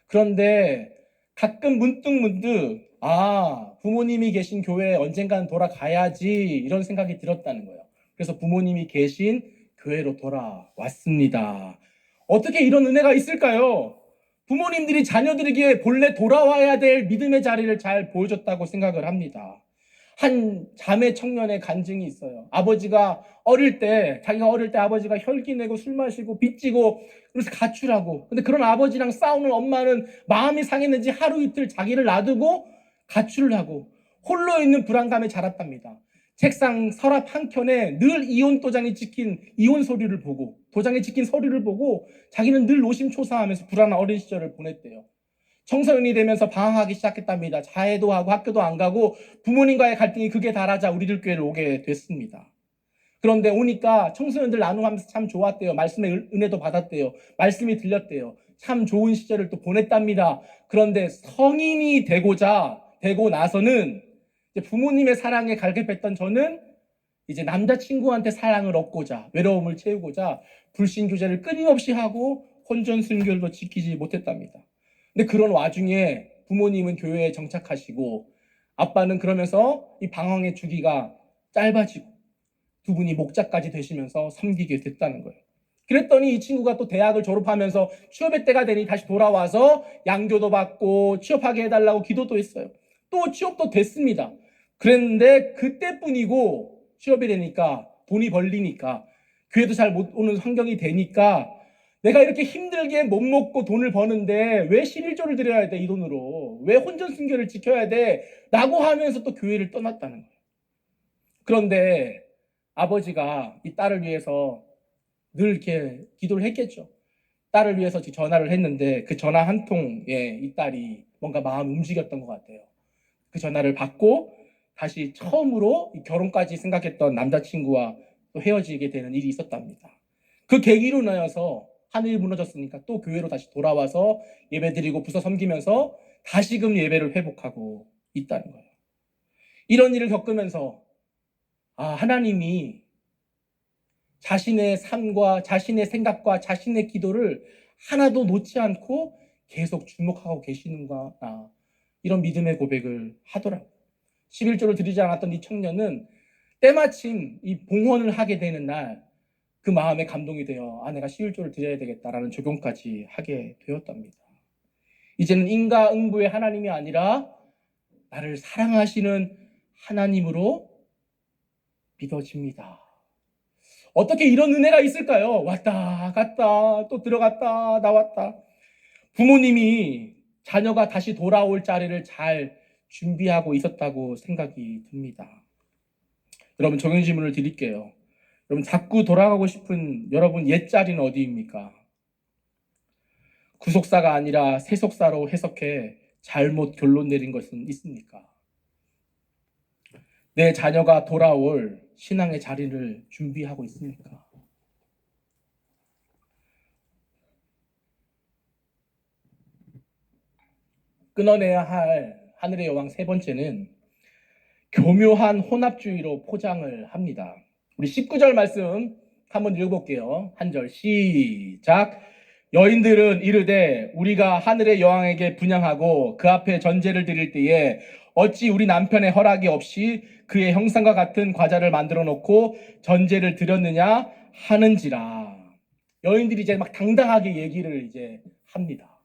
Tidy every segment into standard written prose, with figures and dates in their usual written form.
그런데 가끔 문득 부모님이 계신 교회에 언젠가는 돌아가야지 이런 생각이 들었다는 거예요. 그래서 부모님이 계신 교회로 돌아왔습니다. 어떻게 이런 은혜가 있을까요? 부모님들이 자녀들에게 본래 돌아와야 될 믿음의 자리를 잘 보여줬다고 생각을 합니다. 한 자매 청년의 간증이 있어요. 자기가 어릴 때 아버지가 혈기 내고 술 마시고 빚지고 그래서 가출하고, 근데 그런 아버지랑 싸우는 엄마는 마음이 상했는지 하루 이틀 자기를 놔두고 가출을 하고 홀로 있는 불안감에 자랐답니다. 책상 서랍 한켠에 늘 이혼 도장이 찍힌 도장에 찍힌 서류를 보고 자기는 늘 노심초사하면서 불안한 어린 시절을 보냈대요. 청소년이 되면서 방황하기 시작했답니다. 자해도 하고 학교도 안 가고 부모님과의 갈등이 극에 달하자 우리들 교회를 오게 됐습니다. 그런데 오니까 청소년들 나눔하면서 참 좋았대요. 말씀의 은혜도 받았대요. 말씀이 들렸대요. 참 좋은 시절을 또 보냈답니다. 그런데 성인이 되고 나서는 부모님의 사랑에 갈급했던 저는 이제 남자친구한테 사랑을 얻고자, 외로움을 채우고자 불신교제를 끊임없이 하고 혼전순결도 지키지 못했답니다. 근데 그런 와중에 부모님은 교회에 정착하시고 아빠는 그러면서 이 방황의 주기가 짧아지고 두 분이 목자까지 되시면서 섬기게 됐다는 거예요. 그랬더니 이 친구가 또 대학을 졸업하면서 취업의 때가 되니 다시 돌아와서 양교도 받고 취업하게 해달라고 기도도 했어요. 또 취업도 됐습니다. 그랬는데 그때뿐이고 취업이 되니까 돈이 벌리니까 교회도 잘 못 오는 환경이 되니까 내가 이렇게 힘들게 못 먹고 돈을 버는데 왜 11조를 드려야 돼, 이 돈으로? 왜 혼전순결을 지켜야 돼? 라고 하면서 또 교회를 떠났다는 거예요. 그런데 아버지가 이 딸을 위해서 늘 이렇게 기도를 했겠죠. 딸을 위해서 전화를 했는데 그 전화 한 통에 이 딸이 뭔가 마음이 움직였던 것 같아요. 그 전화를 받고 다시 처음으로 결혼까지 생각했던 남자친구와 또 헤어지게 되는 일이 있었답니다. 그 계기로 인하여서 하늘이 무너졌으니까 또 교회로 다시 돌아와서 예배드리고 부서 섬기면서 다시금 예배를 회복하고 있다는 거예요. 이런 일을 겪으면서 하나님이 자신의 삶과 자신의 생각과 자신의 기도를 하나도 놓지 않고 계속 주목하고 계시는가, 이런 믿음의 고백을 하더라고요. 11조를 드리지 않았던 이 청년은 때마침 이 봉헌을 하게 되는 날 그 마음에 감동이 되어 내가 11조를 드려야 되겠다라는 적용까지 하게 되었답니다. 이제는 인과응보의 하나님이 아니라 나를 사랑하시는 하나님으로 믿어집니다. 어떻게 이런 은혜가 있을까요? 왔다 갔다 또 들어갔다 나왔다. 부모님이 자녀가 다시 돌아올 자리를 잘 준비하고 있었다고 생각이 듭니다. 여러분, 정형 질문을 드릴게요. 여러분, 자꾸 돌아가고 싶은 여러분 옛자리는 어디입니까? 구속사가 아니라 세속사로 해석해 잘못 결론 내린 것은 있습니까? 내 자녀가 돌아올 신앙의 자리를 준비하고 있습니까? 끊어내야 할 하늘의 여왕 세 번째는 교묘한 혼합주의로 포장을 합니다. 우리 19절 말씀 한번 읽어볼게요. 한 절 시작. 여인들은 이르되 우리가 하늘의 여왕에게 분향하고 그 앞에 전제를 드릴 때에 어찌 우리 남편의 허락이 없이 그의 형상과 같은 과자를 만들어 놓고 전제를 드렸느냐 하는지라. 여인들이 이제 막 당당하게 얘기를 이제 합니다.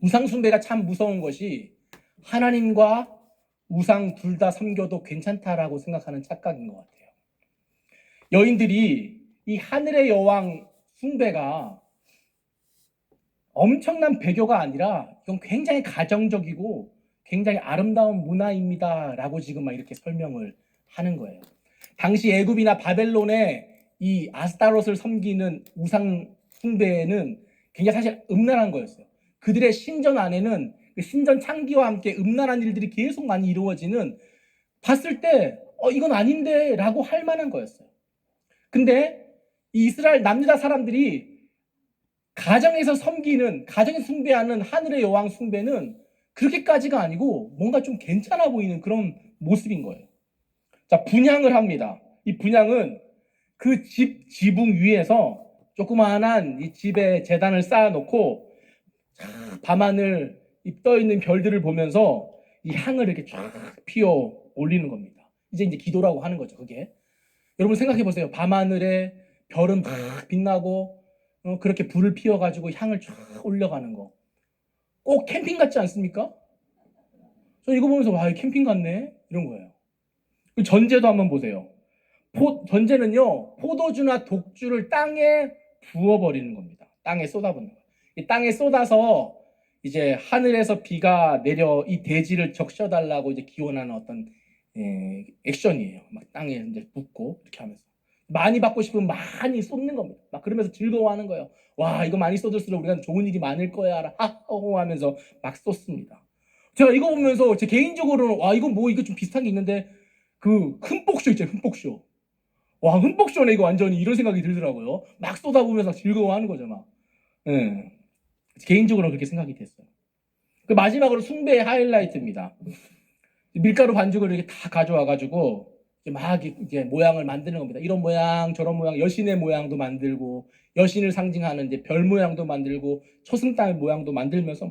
우상 숭배가 참 무서운 것이 하나님과 우상 둘 다 섬겨도 괜찮다라고 생각하는 착각인 것 같아요. 여인들이 이 하늘의 여왕 숭배가 엄청난 배교가 아니라 이건 굉장히 가정적이고 굉장히 아름다운 문화입니다라고 지금 막 이렇게 설명을 하는 거예요. 당시 애굽이나 바벨론의 이 아스타롯을 섬기는 우상 숭배는 굉장히 사실 음란한 거였어요. 그들의 신전 안에는 신전 창기와 함께 음란한 일들이 계속 많이 이루어지는, 봤을 때 이건 아닌데 라고 할 만한 거였어요. 근데 이 이스라엘 남유다 사람들이 가정에서 숭배하는 하늘의 여왕 숭배는 그렇게까지가 아니고 뭔가 좀 괜찮아 보이는 그런 모습인 거예요. 자, 분향을 합니다. 이 분향은 그 집 지붕 위에서 조그마한 이 집에 제단을 쌓아놓고 밤하늘 떠 있는 별들을 보면서 이 향을 이렇게 쫙 피워 올리는 겁니다. 이제 기도라고 하는 거죠, 그게. 여러분 생각해 보세요. 밤하늘에 별은 막 빛나고 그렇게 불을 피워가지고 향을 쫙 올려가는 거. 꼭 캠핑 같지 않습니까? 저 이거 보면서 와, 캠핑 같네? 이런 거예요. 전제도 한번 보세요. 전제는요, 포도주나 독주를 땅에 부어버리는 겁니다. 땅에 쏟아붓는 거예요. 이 땅에 쏟아서 이제 하늘에서 비가 내려 이 대지를 적셔달라고 이제 기원하는 어떤 액션이에요. 막 땅에 이제 붓고 이렇게 하면서 많이 받고 싶으면 많이 쏟는 겁니다. 막 그러면서 즐거워하는 거예요. 와, 이거 많이 쏟을수록 우리가 좋은 일이 많을 거야. 하호 하면서 막 쏟습니다. 제가 이거 보면서 제 개인적으로는 와, 이거 좀 비슷한 게 있는데 그 흠뻑쇼 있죠, 흠뻑쇼. 와, 흠뻑쇼네 이거 완전히 이런 생각이 들더라고요. 막 쏟아보면서 즐거워하는 거죠, 막. 예. 개인적으로 그렇게 생각이 됐어요. 그 마지막으로 숭배의 하이라이트입니다. 밀가루 반죽을 이렇게 다 가져와가지고 막 이제 모양을 만드는 겁니다. 이런 모양, 저런 모양, 여신의 모양도 만들고 여신을 상징하는 이제 별 모양도 만들고 초승달 모양도 만들면서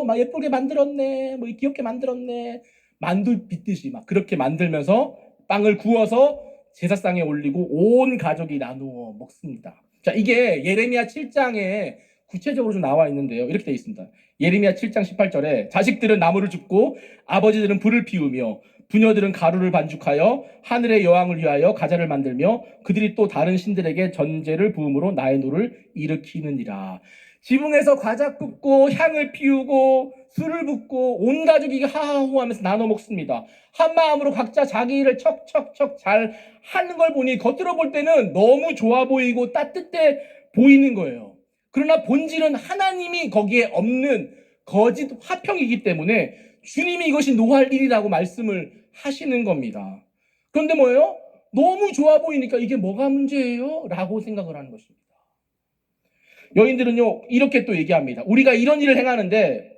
막 예쁘게 만들었네, 뭐 귀엽게 만들었네, 만두 빚듯이 막 그렇게 만들면서 빵을 구워서 제사상에 올리고 온 가족이 나누어 먹습니다. 자, 이게 예레미야 7장에 구체적으로 좀 나와 있는데요. 이렇게 되어 있습니다. 예레미야 7장 18절에 자식들은 나무를 줍고 아버지들은 불을 피우며 부녀들은 가루를 반죽하여 하늘의 여왕을 위하여 과자를 만들며 그들이 또 다른 신들에게 전제를 부음으로 나의 노를 일으키느니라. 지붕에서 과자 굽고 향을 피우고 술을 붓고 온 가족이 하하호 하면서 나눠 먹습니다. 한 마음으로 각자 자기 일을 척척척 잘 하는 걸 보니 겉으로 볼 때는 너무 좋아 보이고 따뜻해 보이는 거예요. 그러나 본질은 하나님이 거기에 없는 거짓 화평이기 때문에 주님이 이것이 노할 일이라고 말씀을 하시는 겁니다. 그런데 뭐예요? 너무 좋아 보이니까 이게 뭐가 문제예요? 라고 생각을 하는 것입니다. 여인들은요, 이렇게 또 얘기합니다. 우리가 이런 일을 행하는데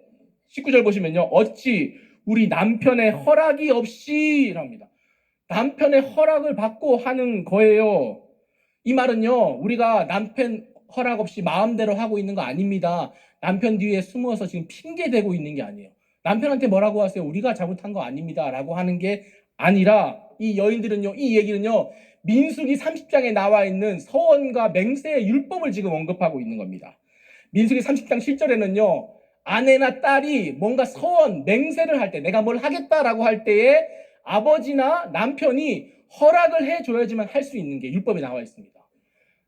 19절 보시면요, 어찌 우리 남편의 허락이 없이 랍니다. 남편의 허락을 받고 하는 거예요. 이 말은요, 우리가 남편 허락 없이 마음대로 하고 있는 거 아닙니다. 남편 뒤에 숨어서 지금 핑계 대고 있는 게 아니에요. 남편한테 뭐라고 하세요? 우리가 잘못한 거 아닙니다. 라고 하는 게 아니라 이 여인들은요, 이 얘기는요, 민수기 30장에 나와 있는 서원과 맹세의 율법을 지금 언급하고 있는 겁니다. 민수기 30장 7절에는요, 아내나 딸이 뭔가 서원, 맹세를 할 때, 내가 뭘 하겠다라고 할 때에 아버지나 남편이 허락을 해줘야지만 할 수 있는 게 율법에 나와 있습니다.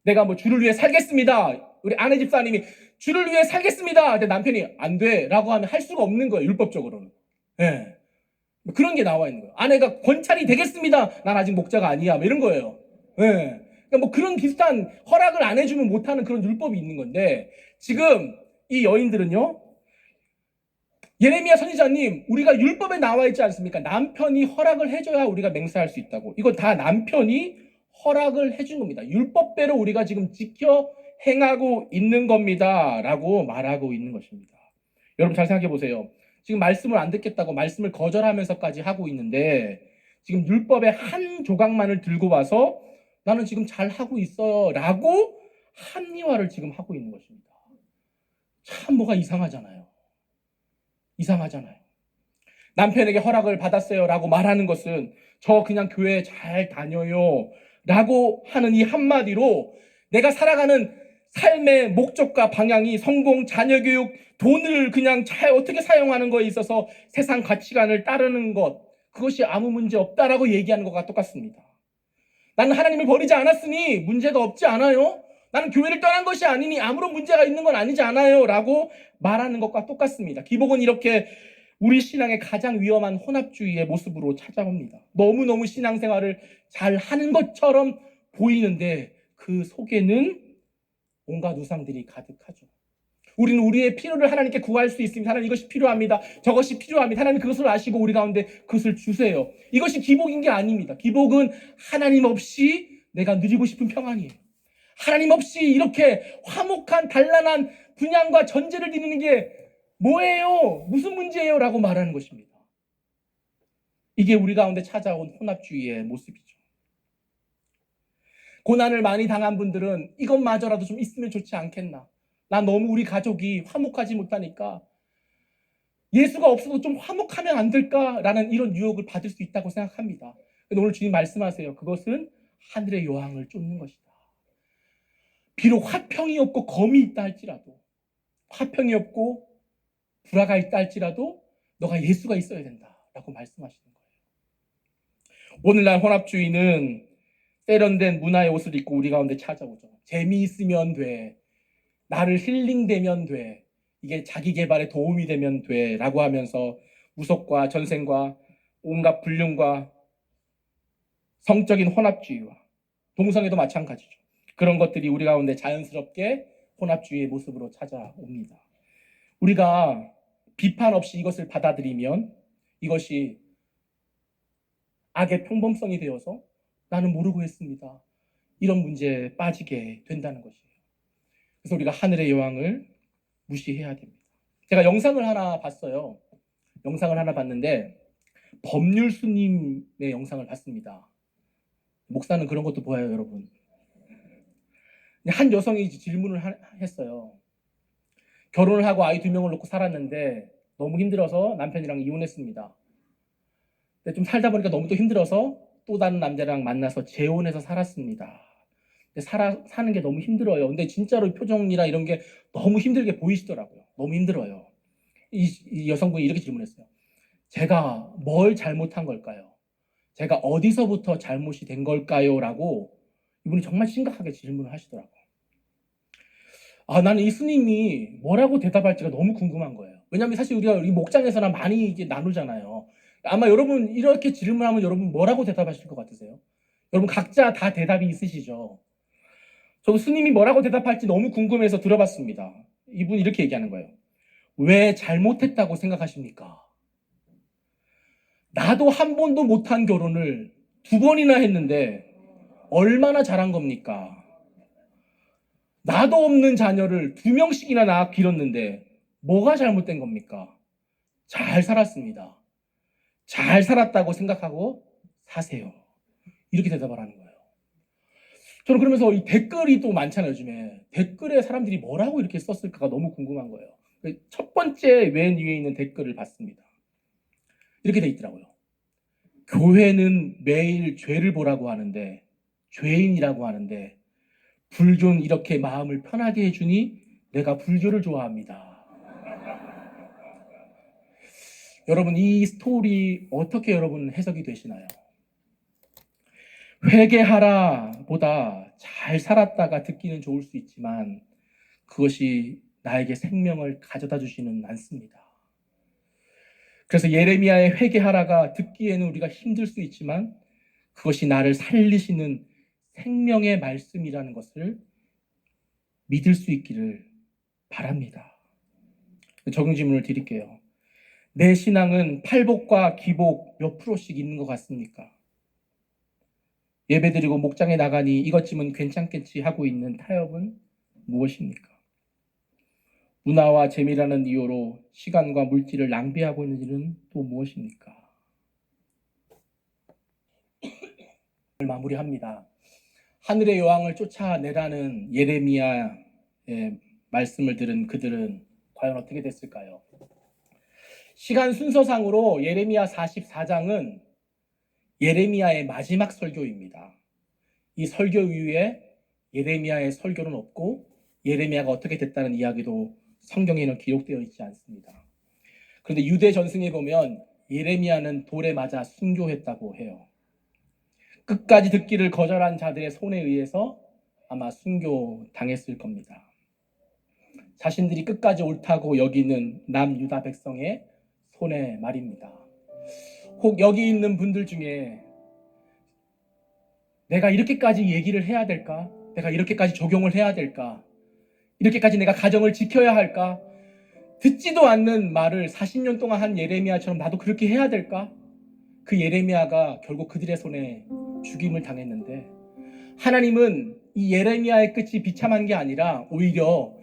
내가 뭐 주를 위해 살겠습니다. 우리 아내 집사님이 주를 위해 살겠습니다. 근데 남편이 안 돼. 라고 하면 할 수가 없는 거예요. 율법적으로는. 예. 그런 게 나와 있는 거예요. 아내가 권찰이 되겠습니다. 난 아직 목자가 아니야. 뭐 이런 거예요. 예. 그러니까 뭐 그런 비슷한 허락을 안 해주면 못하는 그런 율법이 있는 건데 지금 이 여인들은요. 예레미야 선지자님, 우리가 율법에 나와 있지 않습니까? 남편이 허락을 해줘야 우리가 맹세할 수 있다고. 이거 다 남편이 허락을 해준 겁니다. 율법대로 우리가 지금 지켜 행하고 있는 겁니다. 라고 말하고 있는 것입니다. 여러분 잘 생각해 보세요. 지금 말씀을 안 듣겠다고 말씀을 거절하면서까지 하고 있는데 지금 율법의 한 조각만을 들고 와서 나는 지금 잘 하고 있어요. 라고 합리화를 지금 하고 있는 것입니다. 참 뭐가 이상하잖아요. 이상하잖아요. 남편에게 허락을 받았어요 라고 말하는 것은 저 그냥 교회 잘 다녀요 라고 하는 이 한마디로 내가 살아가는 삶의 목적과 방향이 성공, 자녀교육, 돈을 그냥 잘 어떻게 사용하는 거에 있어서 세상 가치관을 따르는 것, 그것이 아무 문제 없다라고 얘기하는 것과 똑같습니다. 나는 하나님을 버리지 않았으니 문제가 없지 않아요. 나는 교회를 떠난 것이 아니니 아무런 문제가 있는 건 아니지 않아요 라고 말하는 것과 똑같습니다. 기복은 이렇게 우리 신앙의 가장 위험한 혼합주의의 모습으로 찾아옵니다. 너무너무 신앙생활을 잘 하는 것처럼 보이는데 그 속에는 온갖 우상들이 가득하죠. 우리는 우리의 필요를 하나님께 구할 수 있습니다. 하나님 이것이 필요합니다. 저것이 필요합니다. 하나님 그것을 아시고 우리 가운데 그것을 주세요. 이것이 기복인 게 아닙니다. 기복은 하나님 없이 내가 누리고 싶은 평안이에요. 하나님 없이 이렇게 화목한 단란한 분양과 전제를 드리는 게 뭐예요? 무슨 문제예요? 라고 말하는 것입니다. 이게 우리 가운데 찾아온 혼합주의의 모습이죠. 고난을 많이 당한 분들은 이것마저라도 좀 있으면 좋지 않겠나. 나 너무 우리 가족이 화목하지 못하니까 예수가 없어도 좀 화목하면 안 될까라는 이런 유혹을 받을 수 있다고 생각합니다. 근데 오늘 주님 말씀하세요. 그것은 하늘의 여왕을 쫓는 것이다. 비록 화평이 없고 검이 있다 할지라도, 화평이 없고 불화가 있다 할지라도 너가 예수가 있어야 된다라고 말씀하시는 거예요. 오늘날 혼합주의는 세련된 문화의 옷을 입고 우리 가운데 찾아오죠. 재미있으면 돼. 나를 힐링되면 돼. 이게 자기 개발에 도움이 되면 돼. 라고 하면서 무속과 전생과 온갖 불륜과 성적인 혼합주의와 동성애도 마찬가지죠. 그런 것들이 우리 가운데 자연스럽게 혼합주의의 모습으로 찾아옵니다. 우리가 비판 없이 이것을 받아들이면 이것이 악의 평범성이 되어서 나는 모르고 했습니다. 이런 문제에 빠지게 된다는 것이에요. 그래서 우리가 하늘의 여왕을 무시해야 됩니다. 제가 영상을 하나 봤어요. 영상을 하나 봤는데 법률스님의 영상을 봤습니다. 목사는 그런 것도 보아요, 여러분. 한 여성이 질문을 했어요. 결혼을 하고 아이 2명을 놓고 살았는데 너무 힘들어서 남편이랑 이혼했습니다. 근데 좀 살다 보니까 너무 또 힘들어서 또 다른 남자랑 만나서 재혼해서 살았습니다. 근데 사는 게 너무 힘들어요. 근데 진짜로 표정이나 이런 게 너무 힘들게 보이시더라고요. 너무 힘들어요. 이 여성분이 이렇게 질문했어요. 제가 뭘 잘못한 걸까요? 제가 어디서부터 잘못이 된 걸까요? 라고 이분이 정말 심각하게 질문을 하시더라고요. 나는 이 스님이 뭐라고 대답할지가 너무 궁금한 거예요. 왜냐하면 사실 우리가 이 목장에서나 많이 이게 나누잖아요. 아마 여러분 이렇게 질문하면 여러분 뭐라고 대답하실 것 같으세요? 여러분 각자 다 대답이 있으시죠? 저도 스님이 뭐라고 대답할지 너무 궁금해서 들어봤습니다. 이분이 이렇게 얘기하는 거예요. 왜 잘못했다고 생각하십니까? 나도 한 번도 못한 결혼을 2번이나 했는데 얼마나 잘한 겁니까? 나도 없는 자녀를 2명씩이나 낳아 길었는데 뭐가 잘못된 겁니까? 잘 살았습니다. 잘 살았다고 생각하고 사세요. 이렇게 대답을 하는 거예요. 저는 그러면서 이 댓글이 또 많잖아요, 요즘에. 댓글에 사람들이 뭐라고 이렇게 썼을까가 너무 궁금한 거예요. 첫 번째 맨 위에 있는 댓글을 봤습니다. 이렇게 돼 있더라고요. 교회는 매일 죄를 보라고 하는데, 죄인이라고 하는데, 불교는 이렇게 마음을 편하게 해주니 내가 불교를 좋아합니다. 여러분, 이 스토리 어떻게 여러분 해석이 되시나요? 회개하라 보다 잘 살았다가 듣기는 좋을 수 있지만 그것이 나에게 생명을 가져다 주지는 않습니다. 그래서 예레미야의 회개하라가 듣기에는 우리가 힘들 수 있지만 그것이 나를 살리시는 생명의 말씀이라는 것을 믿을 수 있기를 바랍니다. 적용 질문을 드릴게요. 내 신앙은 팔복과 기복 몇 프로씩 있는 것 같습니까? 예배드리고 목장에 나가니 이것쯤은 괜찮겠지 하고 있는 타협은 무엇입니까? 문화와 재미라는 이유로 시간과 물질을 낭비하고 있는 일은 또 무엇입니까? 마무리합니다. 하늘의 여왕을 쫓아내라는 예레미야의 말씀을 들은 그들은 과연 어떻게 됐을까요? 시간 순서상으로 예레미야 44장은 예레미야의 마지막 설교입니다. 이 설교 이후에 예레미야의 설교는 없고 예레미야가 어떻게 됐다는 이야기도 성경에는 기록되어 있지 않습니다. 그런데 유대 전승에 보면 예레미야는 돌에 맞아 순교했다고 해요. 끝까지 듣기를 거절한 자들의 손에 의해서 아마 순교당했을 겁니다. 자신들이 끝까지 옳다고 여기는 남유다 백성의 손에 말입니다. 혹 여기 있는 분들 중에 내가 이렇게까지 얘기를 해야 될까? 내가 이렇게까지 적용을 해야 될까? 이렇게까지 내가 가정을 지켜야 할까? 듣지도 않는 말을 40년 동안 한 예레미야처럼 나도 그렇게 해야 될까? 그 예레미야가 결국 그들의 손에 죽임을 당했는데 하나님은 이 예레미야의 끝이 비참한 게 아니라 오히려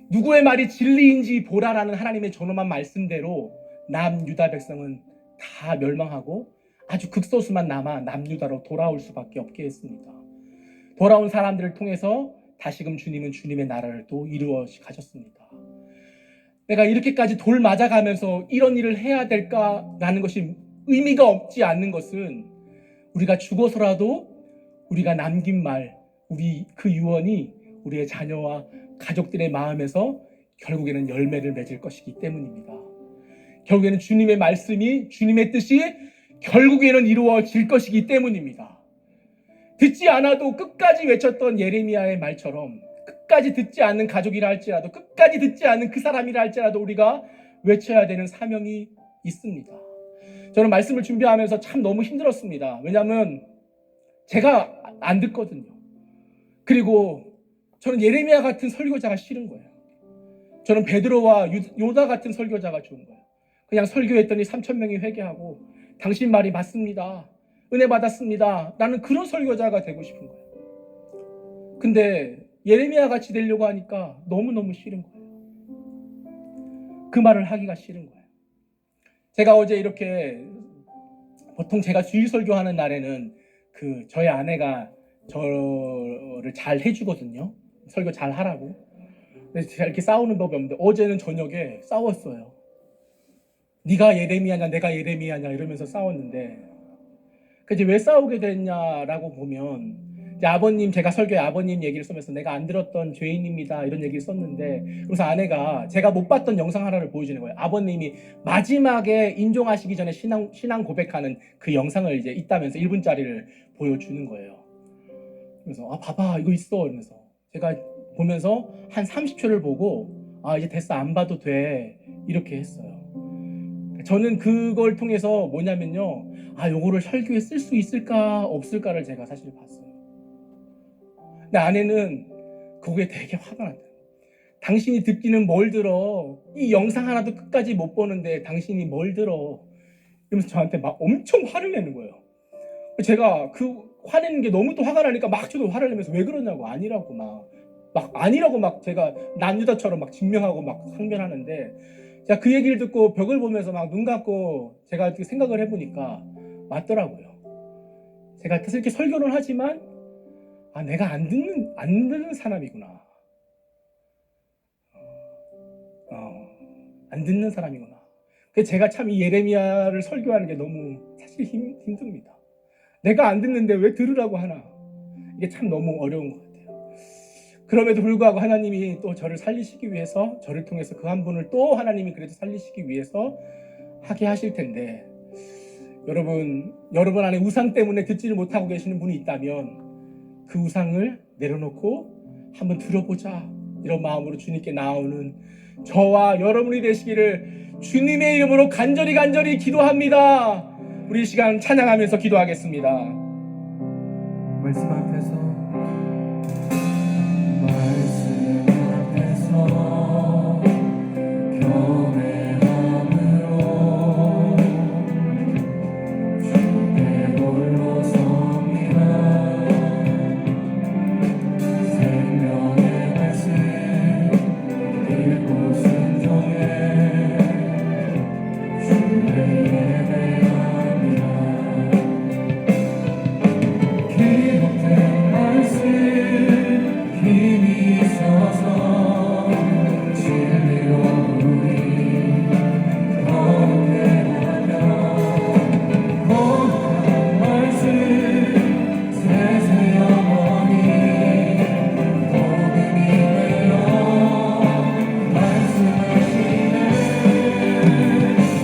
누구의 말이 진리인지 보라라는 하나님의 존엄한 말씀대로 남유다 백성은 다 멸망하고 아주 극소수만 남아 남유다로 돌아올 수밖에 없게 했습니다. 돌아온 사람들을 통해서 다시금 주님은 주님의 나라를 또 이루어 가셨습니다. 내가 이렇게까지 돌 맞아가면서 이런 일을 해야 될까라는 것이 의미가 없지 않는 것은 우리가 죽어서라도 우리가 남긴 말, 우리 그 유언이 우리의 자녀와 가족들의 마음에서 결국에는 열매를 맺을 것이기 때문입니다. 결국에는 주님의 말씀이, 주님의 뜻이 결국에는 이루어질 것이기 때문입니다. 듣지 않아도 끝까지 외쳤던 예레미야의 말처럼 끝까지 듣지 않는 가족이라 할지라도, 끝까지 듣지 않는 그 사람이라 할지라도 우리가 외쳐야 되는 사명이 있습니다. 저는 말씀을 준비하면서 참 너무 힘들었습니다. 왜냐하면 제가 안 듣거든요. 그리고 저는 예레미야 같은 설교자가 싫은 거예요. 저는 베드로와 요다 같은 설교자가 좋은 거예요. 그냥 설교했더니 3,000명이 회개하고 당신 말이 맞습니다, 은혜 받았습니다, 나는 그런 설교자가 되고 싶은 거예요. 근데 예레미야 같이 되려고 하니까 너무너무 싫은 거예요. 그 말을 하기가 싫은 거예요. 제가 어제 이렇게, 보통 제가 주일 설교하는 날에는 저희 아내가 저를 잘 해주거든요. 설교 잘 하라고. 근데 제가 이렇게 싸우는 법이 없는데 어제는 저녁에 싸웠어요. 네가 예레미야냐 내가 예레미야냐 이러면서 싸웠는데, 이제 왜 싸우게 됐냐라고 보면, 이제 아버님, 제가 설교에 아버님 얘기를 쓰면서 내가 안 들었던 죄인입니다 이런 얘기를 썼는데, 그래서 아내가 제가 못 봤던 영상 하나를 보여주는 거예요. 아버님이 마지막에 인종하시기 전에 신앙 고백하는 그 영상을 이제 있다면서 1분짜리를 보여주는 거예요. 그래서 봐봐 이거 있어 이러면서, 제가 보면서 한 30초를 보고 이제 됐어 안 봐도 돼 이렇게 했어요. 저는 그걸 통해서 뭐냐면요, 요거를 설교에 쓸 수 있을까 없을까를 제가 사실 봤어요. 근데 아내는 그거에 되게 화가 났대요. 당신이 듣기는 뭘 들어, 이 영상 하나도 끝까지 못 보는데 당신이 뭘 들어 이러면서 저한테 막 엄청 화를 내는 거예요. 제가 그 화내는 게 너무 또 화가 나니까 막 저도 화를 내면서 왜 그러냐고, 아니라고 막 제가 난유다처럼 막 증명하고 막 항변하는데, 제가 그 얘기를 듣고 벽을 보면서 막 눈 감고 제가 생각을 해보니까 맞더라고요. 제가 이렇게 설교를 하지만 내가 안 듣는 사람이구나. 안 듣는 사람이구나. 그래서 제가 참 이 예레미야를 설교하는 게 너무 사실 힘듭니다. 내가 안 듣는데 왜 들으라고 하나. 이게 참 너무 어려운 것 같아요. 그럼에도 불구하고 하나님이 또 저를 살리시기 위해서, 저를 통해서 그 한 분을 또 하나님이 그래도 살리시기 위해서 하게 하실 텐데, 여러분 안에 우상 때문에 듣지를 못하고 계시는 분이 있다면 그 우상을 내려놓고 한번 들어보자, 이런 마음으로 주님께 나오는 저와 여러분이 되시기를 주님의 이름으로 간절히 기도합니다. 우리 이 시간 찬양하면서 기도하겠습니다. 말씀 앞에서 겸허함으로 주께 홀로 섭니다. 생명의 말씀 읽고 순종해 주를 예배합니다. 기록된 말씀 힘이 있어서 진리로 우리 거룩해 하며, 거룩한 말씀 세세 영원히 복음이 되어 말씀하시네.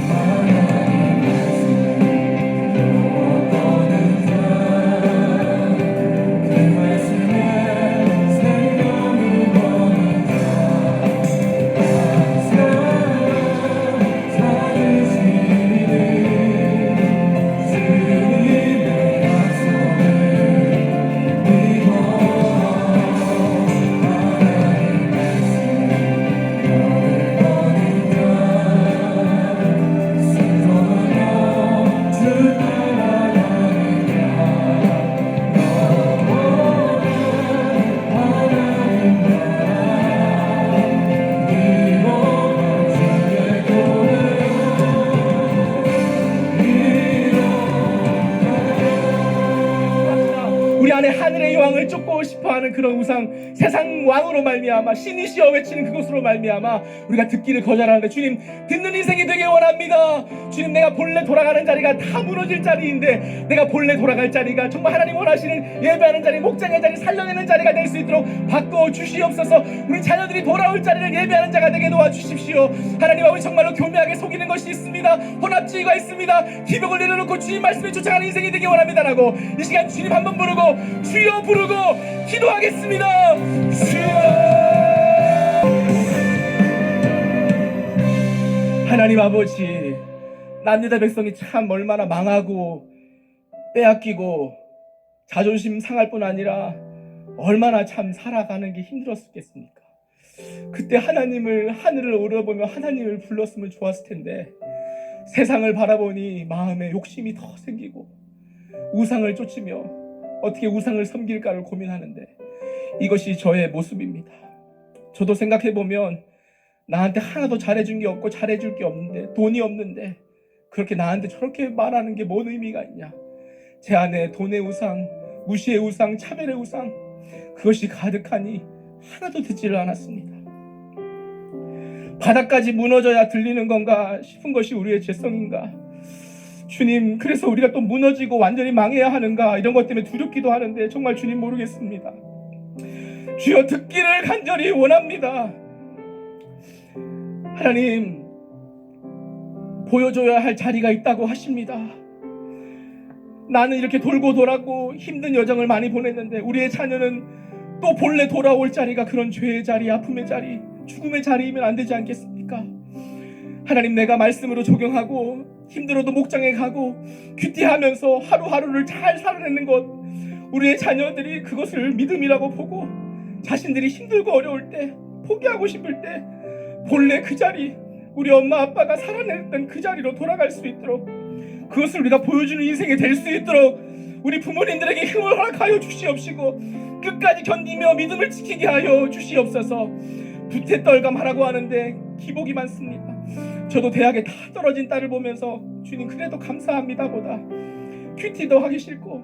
하나님 말씀을 배워보는 자, 그 말씀에 생명을 보는 자, 찾으시니 주님의 약속을 믿어 하나님 말씀 너를 보는 자, 순종하며 주 따라가는 하나님 나라 이루어 주의 교회 우리 안에 하늘의 여왕을 쫓고 싶어하는 그런 우상 세상 왕으로 말미암아 신이시여 외치는 그것으로 말미암아 우리가 듣기를 거절하는데 주님 듣는 인생이 되게 원합니다. 주님 내가 본래 돌아가는 자리가 다 무너질 자리인데 내가 본래 돌아갈 자리가 정말 하나님 원하시는 예배하는 자리 목장의 자리 살려내는 자리가 될 수 있도록 바꿔 주시옵소서. 우리 자녀들이 돌아올 자리를 예배하는 자가 되게 도와주십시오. 하나님 아버지 정말로 교묘하게 속이는 것이 있습니다. 혼합주의가 있습니다. 기복을 내려놓고 주님 말씀에 쫓아가는 인생이 되기 원합니다라고 이 시간 주님 한번 부르고 주여 부르고 기도하겠습니다. 주여. 하나님 아버지 남유다 백성이 참 얼마나 망하고 빼앗기고 자존심 상할 뿐 아니라 얼마나 참 살아가는 게 힘들었겠습니까? 그때 하나님을 하늘을 오려보며 하나님을 불렀으면 좋았을 텐데 세상을 바라보니 마음에 욕심이 더 생기고 우상을 쫓으며 어떻게 우상을 섬길까를 고민하는데 이것이 저의 모습입니다. 저도 생각해보면 나한테 하나도 잘해준 게 없고 잘해줄 게 없는데 돈이 없는데 그렇게 나한테 저렇게 말하는 게 뭔 의미가 있냐. 제 안에 돈의 우상, 무시의 우상, 차별의 우상 그것이 가득하니 하나도 듣지를 않았습니다. 바닥까지 무너져야 들리는 건가 싶은 것이 우리의 죄성인가. 주님 그래서 우리가 또 무너지고 완전히 망해야 하는가 이런 것 때문에 두렵기도 하는데 정말 주님 모르겠습니다. 주여 듣기를 간절히 원합니다. 하나님 보여줘야 할 자리가 있다고 하십니다. 나는 이렇게 돌고 돌았고 힘든 여정을 많이 보냈는데 우리의 자녀는 또 본래 돌아올 자리가 그런 죄의 자리, 아픔의 자리, 죽음의 자리이면 안 되지 않겠습니까? 하나님 내가 말씀으로 적용하고 힘들어도 목장에 가고 큐티하면서 하루하루를 잘 살아내는 것 우리의 자녀들이 그것을 믿음이라고 보고 자신들이 힘들고 어려울 때 포기하고 싶을 때 본래 그 자리 우리 엄마 아빠가 살아냈던 그 자리로 돌아갈 수 있도록 그것을 우리가 보여주는 인생이 될 수 있도록 우리 부모님들에게 힘을 허락하여 주시옵시고 끝까지 견디며 믿음을 지키게 하여 주시옵소서. 부태떨감하라고 하는데 기복이 많습니다. 저도 대학에 다 떨어진 딸을 보면서 주님 그래도 감사합니다 보다 큐티도 하기 싫고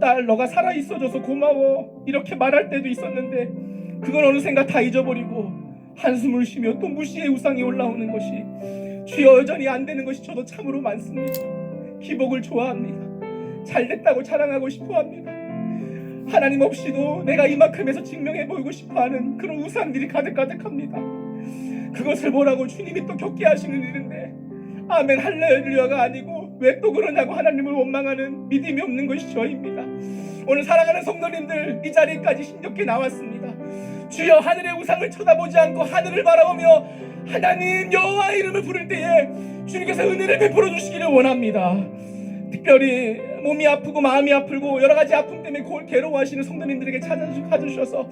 딸 너가 살아있어줘서 고마워 이렇게 말할 때도 있었는데 그건 어느샌가 다 잊어버리고 한숨을 쉬며 또 무시의 우상이 올라오는 것이 주여 여전히 안 되는 것이 저도 참으로 많습니다. 기복을 좋아합니다. 잘됐다고 자랑하고 싶어합니다. 하나님 없이도 내가 이만큼에서 증명해 보이고 싶어하는 그런 우상들이 가득가득합니다. 그것을 보라고 주님이 또 겪게 하시는 일인데 아멘 할렐루야가 아니고 왜 또 그러냐고 하나님을 원망하는 믿음이 없는 것이 저입니다. 오늘 사랑하는 성도님들 이 자리까지 힘겹게 나왔습니다. 주여 하늘의 우상을 쳐다보지 않고 하늘을 바라보며 하나님 여호와 이름을 부를 때에 주님께서 은혜를 베풀어 주시기를 원합니다. 특별히 몸이 아프고 마음이 아프고 여러 가지 아픔 때문에 괴로워하시는 성도님들에게 찾아주셔서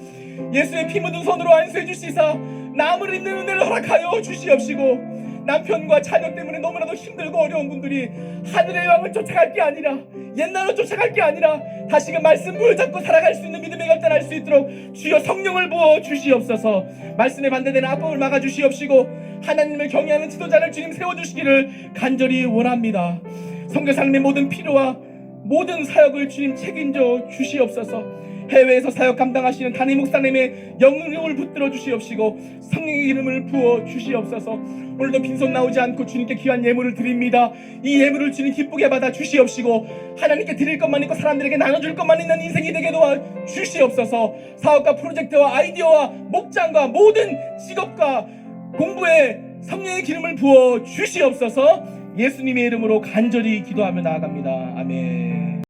예수의 피 묻은 손으로 안수해 주시사 나음을 입는 은혜를 허락하여 주시옵시고 남편과 자녀 때문에 너무나도 힘들고 어려운 분들이 하늘의 왕을 쫓아갈 게 아니라 옛날로 쫓아갈 게 아니라 다시금 말씀 붙잡고 살아갈 수 있는 믿음의 결단할 수 있도록 주여 성령을 부어 주시옵소서. 말씀에 반대되는 악법을 막아 주시옵시고 하나님을 경외하는 지도자를 주님 세워주시기를 간절히 원합니다. 선교사님의 모든 필요와 모든 사역을 주님 책임져 주시옵소서. 해외에서 사역 감당하시는 담임 목사님의 영능력을 붙들어 주시옵시고 성령의 이름을 부어 주시옵소서. 오늘도 빈손 나오지 않고 주님께 귀한 예물을 드립니다. 이 예물을 주님 기쁘게 받아 주시옵시고 하나님께 드릴 것만 있고 사람들에게 나눠줄 것만 있는 인생이 되게 도와 주시옵소서. 사업과 프로젝트와 아이디어와 목장과 모든 직업과 공부에 성령의 기름을 부어 주시옵소서. 예수님의 이름으로 간절히 기도하며 나아갑니다. 아멘.